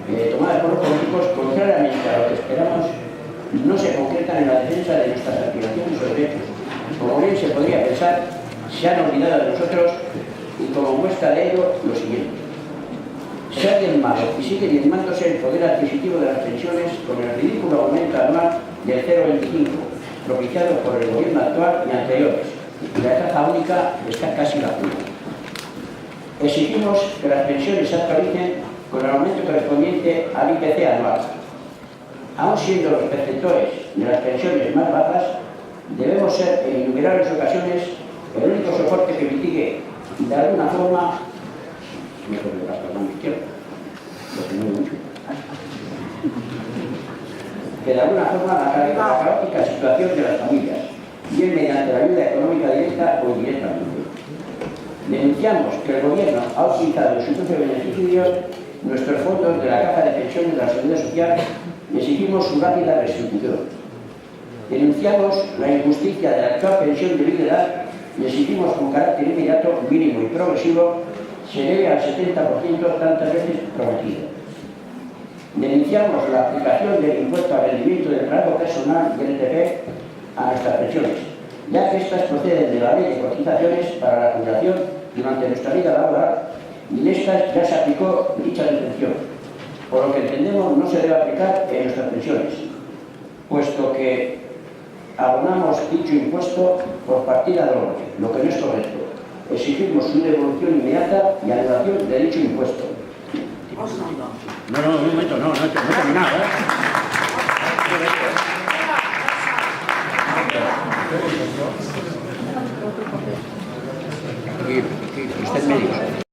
tomadas por los políticos, contrariamente a lo que esperamos, no se concretan en la defensa de nuestras aspiraciones o derechos. Como bien se podría pensar, se han olvidado de nosotros y como muestra de ello, lo siguiente. Se ha diezmado y sigue diezmándose el poder adquisitivo de las pensiones con el ridículo aumento anual del 0,25, propiciado por el gobierno actual y anteriores. Y la caja única está casi vacía. Exigimos que las pensiones se actualicen con el aumento correspondiente al IPC anual. Aun siendo los perceptores de las pensiones más bajas, debemos ser en innumerables ocasiones el único soporte que mitigue de alguna forma la caótica situación de las familias, bien mediante la ayuda económica directa o indirectamente. Denunciamos que el Gobierno ha utilizado en su propio beneficio nuestros fondos de la Caja de Pensiones de la Seguridad Social y exigimos su rápida restitución. Denunciamos la injusticia de la actual pensión de viudedad y exigimos con carácter inmediato, mínimo y progresivo se debe al 70% tantas veces prometido. Denunciamos la aplicación del impuesto al rendimiento del trabajo personal y el ITP a nuestras pensiones, ya que estas proceden de la ley de cotizaciones para la jubilación durante nuestra vida laboral y en estas ya se aplicó dicha detención, por lo que entendemos no se debe aplicar en nuestras pensiones, puesto que abonamos dicho impuesto por partida doble, lo que no es correcto. Exigimos su devolución inmediata y anulación de dicho impuesto. No, un momento, no he terminado, ¿eh? Y usted me dice.